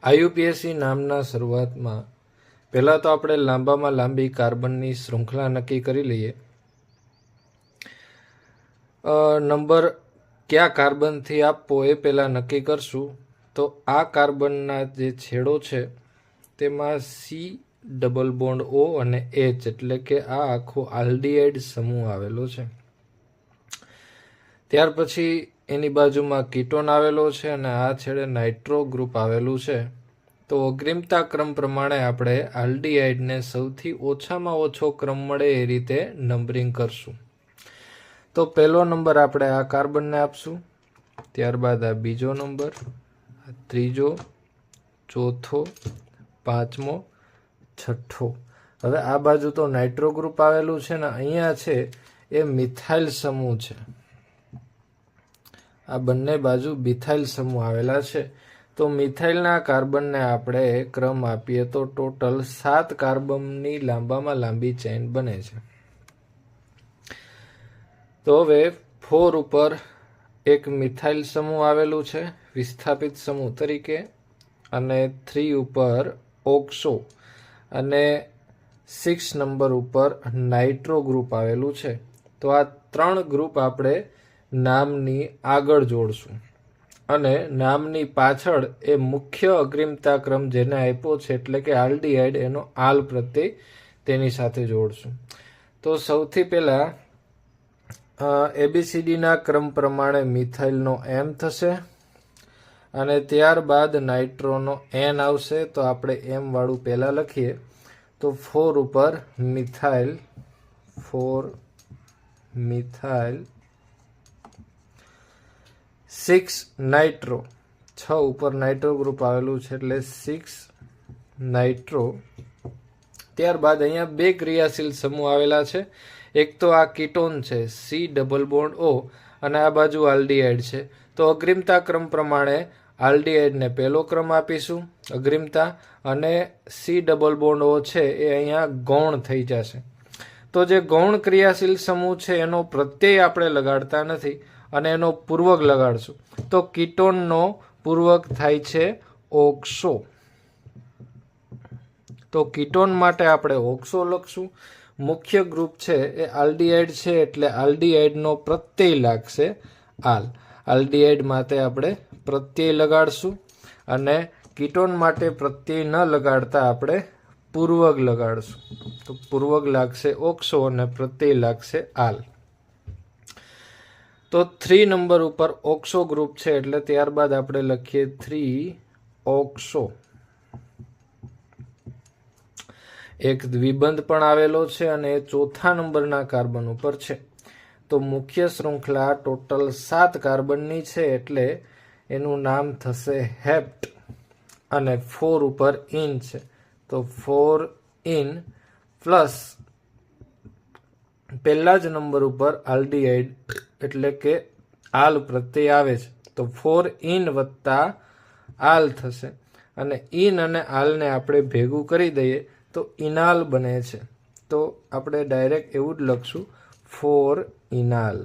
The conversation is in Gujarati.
આઈયુપીએસી નામના શરૂઆતમાં પહેલાં તો આપણે લાંબામાં લાંબી કાર્બનની શૃંખલા નક્કી કરી લઈએ. નંબર કયા કાર્બનથી આપવો એ પહેલાં નક્કી કરશું. તો આ કાર્બનના જે છેડો છે તેમાં સી ડબલ બોન્ડ ઓ અને એચ એટલે કે આ આખો આલ્ડીહાઇડ સમૂહ આવેલો છે. ત્યાર પછી એની બાજુમાં કીટોન આવેલો છે અને આ છેડે નાઇટ્રો ગ્રુપ આવેલું છે. તો અગ્રિમતા ક્રમ પ્રમાણે આપણે આલ્ડીહાઇડને સૌથી ઓછામાં ઓછો ક્રમ મળે એ રીતે નંબરિંગ કરશું. તો પહેલો નંબર આપણે આ કાર્બનને આપશું, ત્યારબાદ આ બીજો નંબર, ત્રીજો, ચોથો, પાંચમો, છઠ્ઠો. હવે આ બાજુ તો નાઇટ્રો ગ્રુપ આવેલું છે ને અહીંયા છે એ મિથાઇલ સમૂહ છે. આ બંને બાજુ મિથાઇલ સમૂહ આવેલા છે. તો મિથાઇલના કાર્બનને આપણે ક્રમ આપીએ તો ટોટલ 7 કાર્બનની લાંબામાં લાંબી ચેઇન બને છે. તો હવે 4 ઉપર એક મિથાઇલ સમૂહ આવેલું છે વિસ્થાપિત સમૂહ તરીકે, અને 3 ઉપર ઓક્સો અને 6 નંબર ઉપર નાઇટ્રો ગ્રુપ આવેલું છે. તો આ 3 ગ્રુપ આપણે નામની આગળ જોડશું અને નામની પાછળ એ મુખ્ય અગ્રિમતા ક્રમ જેને આપ્યો છે એટલે કે આલ્ડીહાઇડ એનો આલ પ્રત્યય તેની સાથે જોડશું. તો સૌથી પહેલાં એબીસીડીના ક્રમ પ્રમાણે મિથાઇલનો એમ થશે અને ત્યારબાદ નાઇટ્રોનો એન આવશે. તો આપણે એમ વાળું પહેલાં લખીએ. તો 4 ઉપર મિથાઇલ, 4 મિથાઇલ, 6 નાઇટ્રો, 6 ઉપર નાઇટ્રો ગ્રુપ આવેલું છે એટલે 6 નાઇટ્રો. ત્યારબાદ અહીંયા 2 ક્રિયાશીલ સમૂહ આવેલા છે. એક તો આ કીટોન છે સી ડબલ બોન્ડ ઓ અને આ બાજુ આલ્ડીહાઇડ છે. તો અગ્રિમતા ક્રમ પ્રમાણે આલ્ડીહાઇડને પહેલો ક્રમ આપીશું અગ્રિમતા, અને સી ડબલ બોન્ડ ઓ છે એ અહીંયા ગૌણ થઈ જશે. તો જે ગૌણ ક્રિયાશીલ સમૂહ છે એનો પ્રત્યય આપણે લગાડતા નથી અને એનો પૂર્વક લગાડશું. તો કીટોનનો પૂર્વક થાય છે ઓક્સો. તો કીટોન માટે આપણે ઓક્સો લખશું. મુખ્ય ગ્રુપ છે એ આલ્ડીહાઇડ છે એટલે આલ્ડીહાઇડનો પ્રત્યય લાગશે આલ. આલ્ડીહાઇડ માટે આપણે પ્રત્યય લગાડશું અને કીટોન માટે પ્રત્યય ન લગાડતા આપણે પૂર્વક લગાડશું. તો પૂર્વક લાગશે ઓક્સો અને પ્રત્યય લાગશે આલ. તો 3 નંબર ઉપર ઓક્સો ગ્રુપ છે એટલે ત્યારબાદ આપણે લખીએ 3 ઓક્સો. એક દ્વિબંધ પણ આવેલો છે અને એ 4થા નંબરના કાર્બન ઉપર છે. તો મુખ્ય શૃંખલા ટોટલ 7 કાર્બનની છે એટલે એનું નામ થશે હેપ્ટ અને 4 ઉપર ઇન છે. તો 4 ઇન પ્લસ પહેલા જ નંબર ઉપર આલ્ડીહાઇડ એટલે કે આલ પ્રત્યય આવે છે. તો 4 ઇન વત્તા આલ થશે અને ઇન અને આલને આપણે ભેગું કરી દઈએ તો ઇનાલ બને છે. તો આપણે ડાયરેક્ટ એવું જ લખશું 4 ઇનાલ.